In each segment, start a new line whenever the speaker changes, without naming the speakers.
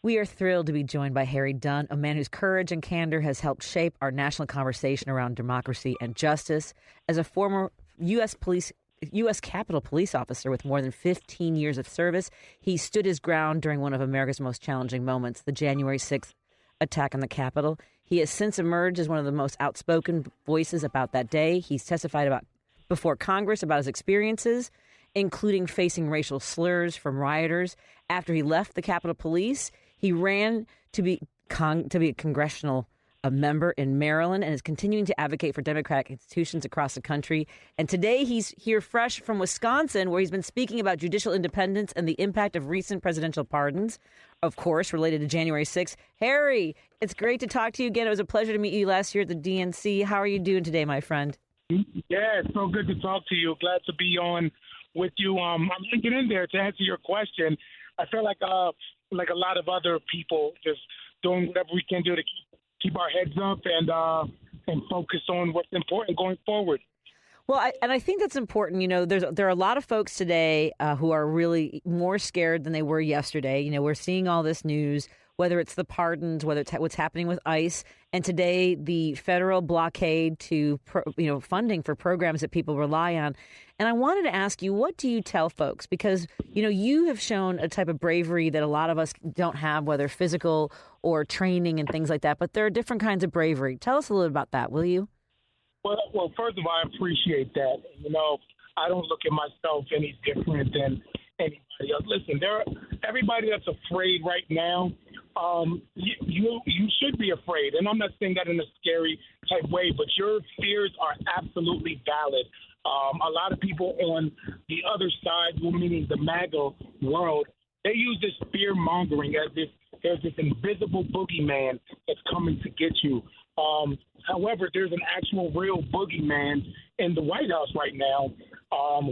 We are thrilled to be joined by Harry Dunn, a man whose courage and candor has helped shape our national conversation around democracy and justice. As a former U.S. Capitol police officer with more than 15 years of service, he stood his ground during one of America's most challenging moments, the January 6th attack on the Capitol. He has since emerged as one of the most outspoken voices about that day. He's testified before Congress about his experiences, including facing racial slurs from rioters. After he left the Capitol Police, he ran to be a congressional member in Maryland and is continuing to advocate for democratic institutions across the country. And today he's here fresh from Wisconsin, where he's been speaking about judicial independence and the impact of recent presidential pardons, of course, related to January 6th. Harry, it's great to talk to you again. It was a pleasure to meet you last year at the DNC. How are you doing today, my friend?
Yeah, it's so good to talk to you. Glad to be on with you. I'm hanging in there to answer your question. I feel like a lot of other people, just doing whatever we can do to keep our heads up and focus on what's important going forward.
Well, I think that's important. You know, there are a lot of folks today who are really more scared than they were yesterday. You know, we're seeing all this news, whether it's the pardons, whether it's what's happening with ICE, and today the federal blockade to funding for programs that people rely on. And I wanted to ask you, what do you tell folks? Because, you know, you have shown a type of bravery that a lot of us don't have, whether physical or training and things like that. But there are different kinds of bravery. Tell us a little about that, will you?
Well, first of all, I appreciate that. You know, I don't look at myself any different than anybody else. Listen, everybody that's afraid right now, you should be afraid. And I'm not saying that in a scary type way, but your fears are absolutely valid. A lot of people on the other side, meaning the MAGA world, they use this fear-mongering as if there's this invisible boogeyman that's coming to get you. However, there's an actual real boogeyman in the White House right now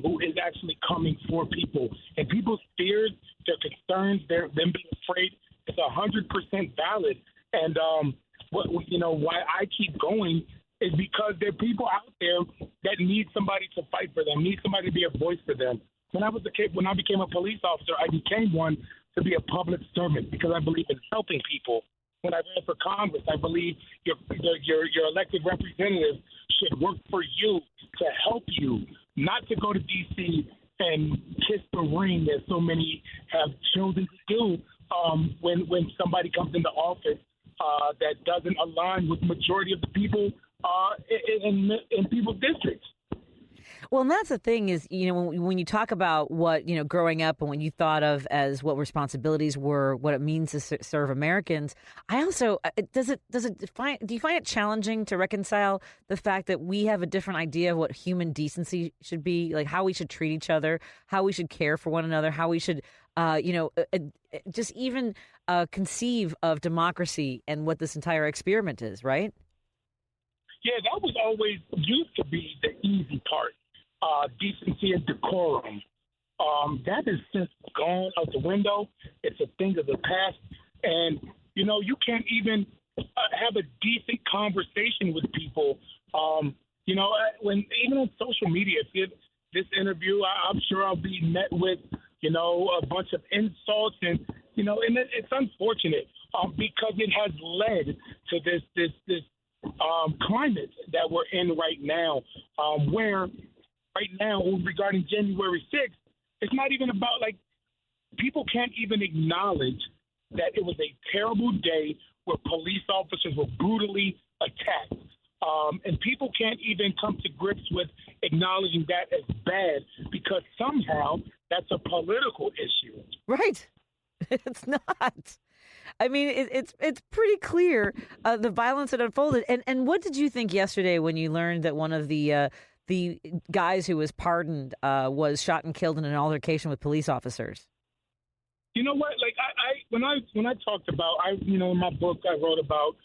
who is actually coming for people. And people's fears, their concerns, them being afraid, it's 100% valid. And why I keep going is because there are people out there that need somebody to fight for them, need somebody to be a voice for them. When I became a police officer, I became one to be a public servant because I believe in helping people. When I ran for Congress, I believe your elected representatives should work for you, to help you, not to go to D.C. and kiss the ring as so many have chosen to do when somebody comes into office that doesn't align with the majority of the people in people's districts.
Well, and that's the thing is, you know, when you talk about what, you know, growing up and what you thought of as what responsibilities were, what it means to serve Americans, I also, do you find it challenging to reconcile the fact that we have a different idea of what human decency should be, like how we should treat each other, how we should care for one another, how we should, just even conceive of democracy and what this entire experiment is, right?
Yeah, that was always used to be the easy part. Decency and decorum. That is since gone out the window. It's a thing of the past. And, you know, you can't even have a decent conversation with people. When even on social media, if this interview, I'm sure I'll be met with, you know, a bunch of insults and it's unfortunate because it has led to this climate that we're in right now, where right now regarding January 6th, it's not even about, like, people can't even acknowledge that it was a terrible day where police officers were brutally attacked. And people can't even come to grips with acknowledging that as bad because somehow that's a political issue.
Right. It's not. I mean, it's pretty clear the violence that unfolded. And what did you think yesterday when you learned that one of the guys who was pardoned was shot and killed in an altercation with police officers?
You know what? Like when I talked about, in my book I wrote about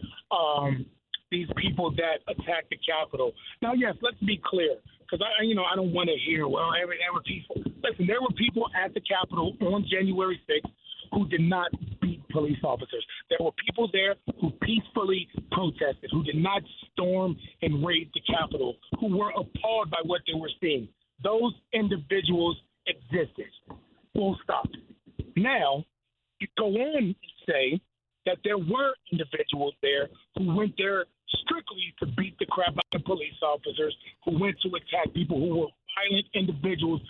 these people that attacked the Capitol. Now, yes, let's be clear, because I don't want to hear, well, there were people. Listen, there were people at the Capitol on January 6th who did not beat police officers. There were people there who peacefully protested, who did not storm and raid the Capitol, who were appalled by what they were seeing. Those individuals existed. Full stop. Now, you go on and say that there were individuals there who went there strictly to beat the crap out of police officers, who went to attack people who were violent individuals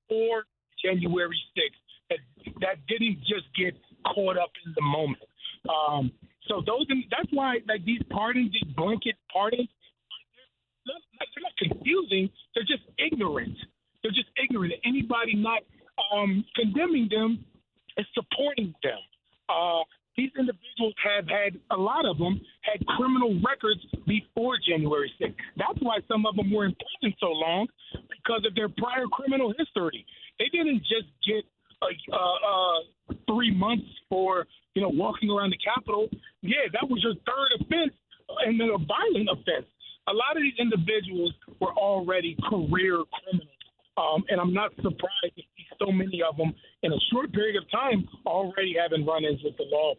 before January 6th, that didn't just get caught up in the moment. So that's why, like, these pardons, these blanket pardons, they're not confusing. They're just ignorant. They're just ignorant. Anybody not condemning them is supporting them. These individuals have had, a lot of them had criminal records before January 6th. That's why some of them were in prison so long, because of their prior criminal history. They didn't just get 3 months for, walking around the Capitol. Yeah, that was your third offense, and then a violent offense. A lot of these individuals were already career criminals, and I'm not surprised to see so many of them in a short period of time already having run-ins with the law.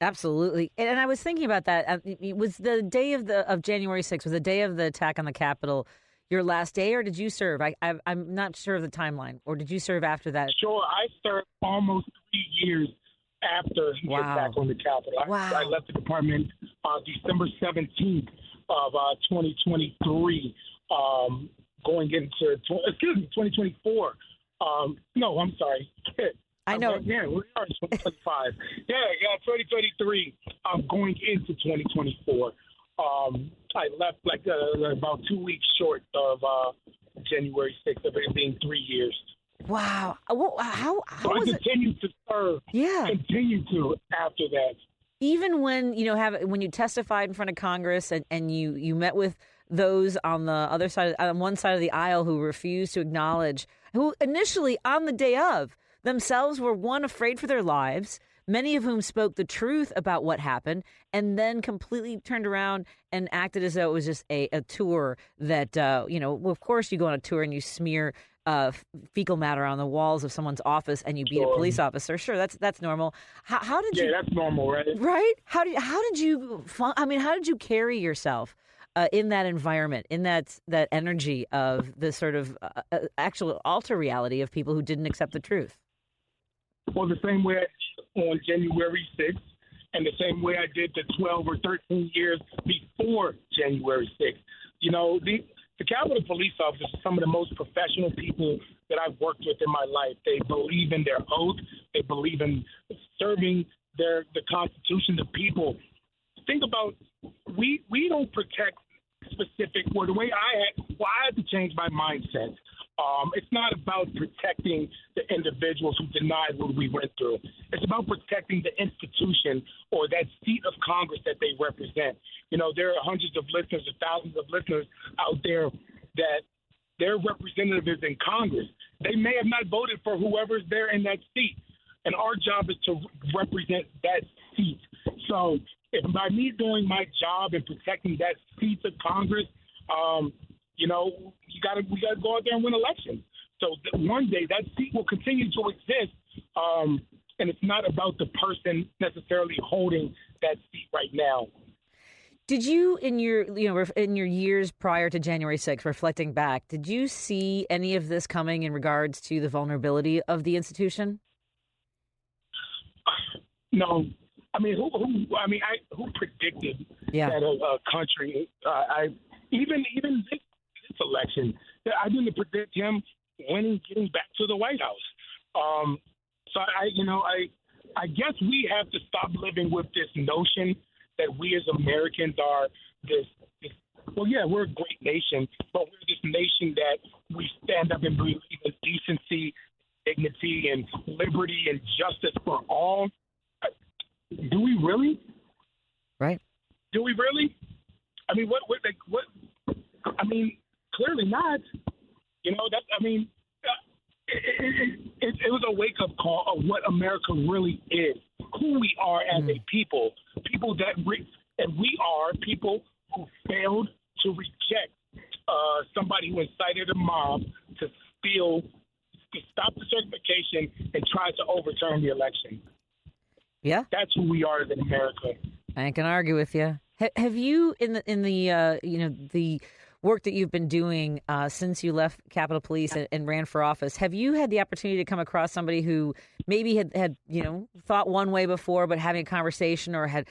Absolutely. And I was thinking about that. It was the day of January 6th, was the day of the attack on the Capitol your last day, or did you serve? I'm not sure of the timeline. Or did you serve after that?
Sure. I served almost 3 years after the attack on the Capitol.
Wow.
I left the department December 17th of 2023, going into 2024. No, I'm sorry.
I know.
Yeah, we are in 2025. yeah, 2023. Going into 2024. I left about 2 weeks short of January 6th, of it being 3 years.
Wow. Well, how
so
was
I continued to serve.
Yeah.
Continued to after that.
Even when when you testified in front of Congress and you met with those on the other side, on one side of the aisle, who refused to acknowledge, who initially on the day of themselves were, one, afraid for their lives, many of whom spoke the truth about what happened, and then completely turned around and acted as though it was just a tour that, well, of course you go on a tour and you smear fecal matter on the walls of someone's office and you beat a police officer. Sure, that's normal. How did you?
Yeah, that's normal, right?
Right? How did you carry yourself in that environment, in that energy of the sort of actual alter reality of people who didn't accept the truth?
Well, the same way I did on January 6th, and the same way I did the 12 or 13 years before January 6th. The Capitol police officers are some of the most professional people that I've worked with in my life. They believe in their oath. They believe in serving the Constitution, the people. Think about, we don't protect specific, or the way I had to change my mindset. It's not about protecting the individuals who denied what we went through. It's about protecting the institution or that seat of Congress that they represent. There are hundreds of listeners or thousands of listeners out there that their representative is in Congress. They may have not voted for whoever's there in that seat, and our job is to represent that seat. So if by me doing my job and protecting that seat of Congress, we got to go out there and win elections. So one day that seat will continue to exist, and it's not about the person necessarily holding that seat right now.
Did you, in your years prior to January 6th, reflecting back, did you see any of this coming in regards to the vulnerability of the institution?
No. I mean, who predicted that a country? Even this election, I didn't predict him getting back to the White House. So I guess we have to stop living with this notion that we as Americans are we're a great nation, but we're this nation that we stand up and believe in decency, dignity, and liberty and justice for all. Do we really?
Right.
Do we really? I mean, what? I mean, clearly not. It was a wake-up call of what America really is, who we are as a people that and we are people who failed to reject somebody who incited a mob to stop the certification and try to overturn the election.
Yeah,
that's who we are as in America.
I ain't gonna argue with you. Have you in the
work that you've been doing since you left Capitol Police and ran for office, have you had the opportunity to come across somebody who maybe had thought one way before, but having a conversation or had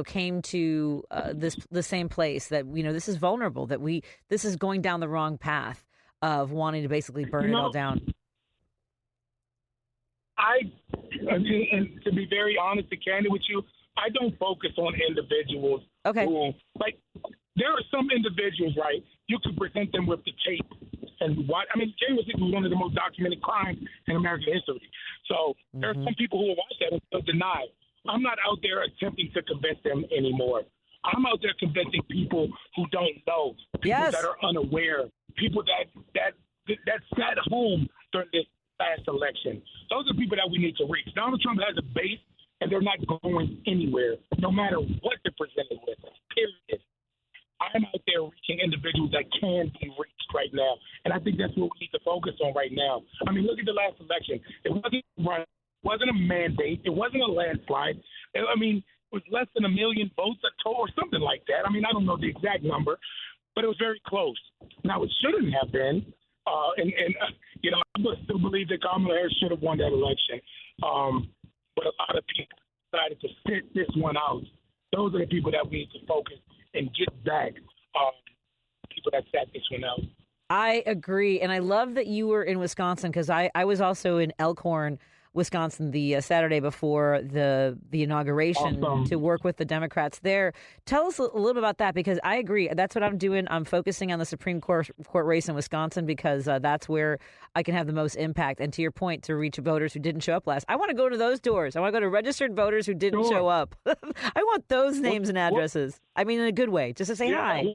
came to the same place that this is vulnerable, that this is going down the wrong path of wanting to basically burn it all down?
And to be very honest and candid with you, I don't focus on individuals.
Okay.
There are some individuals, right? You can present them with the tape and what. I mean, January 6th was one of the most documented crimes in American history. So there are some people who will watch that and still deny. I'm not out there attempting to convince them anymore. I'm out there convincing people who don't know, people that are unaware, people that sat home during this last election. Those are people that we need to reach. Donald Trump has a base, and they're not going anywhere, no matter what they're presented with, period. I'm out there reaching individuals that can be reached right now, and I think that's what we need to focus on right now. I mean, look at the last election. It wasn't a mandate. It wasn't a landslide. I mean, it was less than 1 million votes or something like that. I mean, I don't know the exact number, but it was very close. Now, it shouldn't have been, I still believe that Kamala Harris should have won that election. But a lot of people decided to sit this one out. Those are the people that we need to focus and get back, people that sat this one out.
I agree. And I love that you were in Wisconsin, because I was also in Elkhorn, Wisconsin, the Saturday before the inauguration. Awesome. To work with the Democrats there. Tell us a little bit about that, because I agree. That's what I'm doing. I'm focusing on the Supreme Court race in Wisconsin, because that's where I can have the most impact. And to your point, to reach voters who didn't show up last, I want to go to those doors. I want to go to registered voters who didn't show up. I want those names and addresses. I mean, in a good way, just to say hi.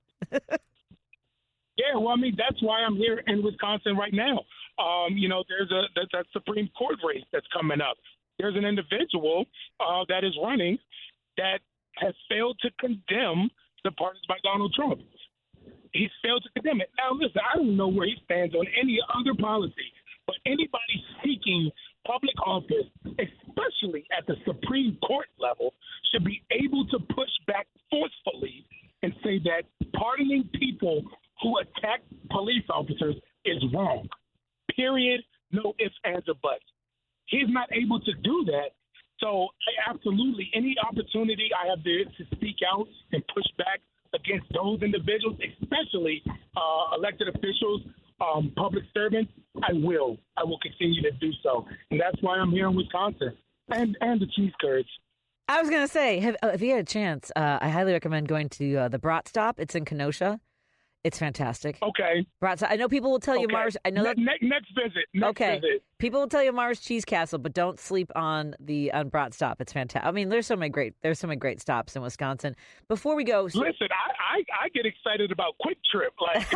Yeah, well, I mean, that's why I'm here in Wisconsin right now. There's that Supreme Court race that's coming up. There's an individual that is running that has failed to condemn the pardons by Donald Trump. He's failed to condemn it. Now, listen, I don't know where he stands on any other policy, but anybody seeking public office, especially at the Supreme Court level, should be able to push back forcefully and say that pardoning people who attack police officers is wrong. Period. No ifs, ands, or buts. He's not able to do that. So absolutely, any opportunity I have to speak out and push back against those individuals, especially elected officials, public servants, I will continue to do so. And that's why I'm here in Wisconsin and the cheese curds.
I was going to say, if you had a chance, I highly recommend going to the Brat Stop. It's in Kenosha. It's fantastic.
Okay.
I know people will tell you Mars. I know that
next visit. Visit.
People will tell you Mars Cheese Castle, but don't sleep on Brat Stop. It's fantastic. I mean, there's so many great stops in Wisconsin. Before we go,
listen, I get excited about Quick Trip. Like,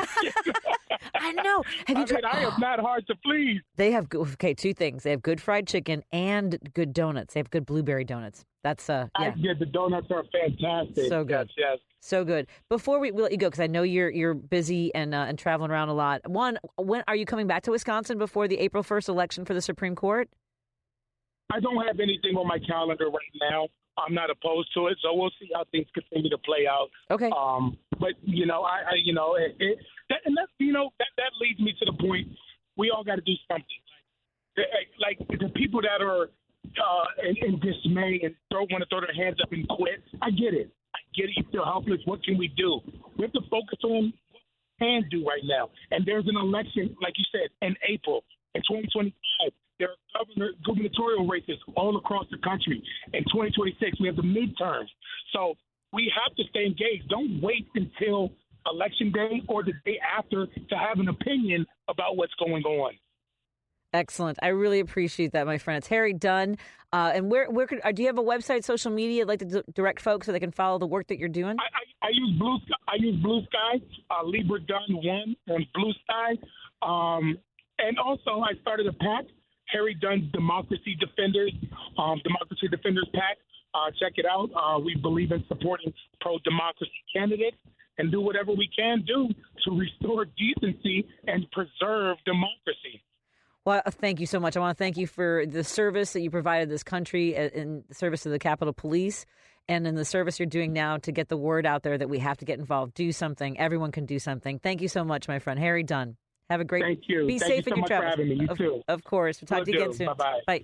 I know. Have you tried?
I am not hard to please.
They have two things. They have good fried chicken and good donuts. They have good blueberry donuts. That's yeah.
The donuts are fantastic.
So good.
Yes.
So good. Before we let you go, because I know you're busy and traveling around a lot. When are you coming back to Wisconsin before the April 1st election for the Supreme Court?
I don't have anything on my calendar right now. I'm not opposed to it, so we'll see how things continue to play out.
Okay.
But that leads me to the point. We all got to do something. Like the people that are in dismay and want to throw their hands up and quit. I get it. You feel helpless. What can we do? We have to focus on what we can do right now. And there's an election, like you said, in April. In 2025, there are gubernatorial races all across the country. In 2026, we have the midterms. So we have to stay engaged. Don't wait until Election Day or the day after to have an opinion about what's going on.
Excellent. I really appreciate that, my friend. It's Harry Dunn. And where do you have a website, social media, like to direct folks so they can follow the work that you're doing?
I use Blue Sky. Libra Dunn 1 on Blue Sky. And also I started a PAC, Harry Dunn Democracy Defenders PAC. Check it out. We believe in supporting pro-democracy candidates and do whatever we can do to restore decency and preserve democracy.
Well, thank you so much. I want to thank you for the service that you provided this country in the service of the Capitol Police and in the service you're doing now to get the word out there that we have to get involved, do something. Everyone can do something. Thank you so much, my friend. Harry Dunn. Have a great.
Thank you.
Be
Thank
safe
you
in
so
your
much
travels.
for having me. You too.
Of course. We'll talk to you again soon.
Bye-bye.
Bye.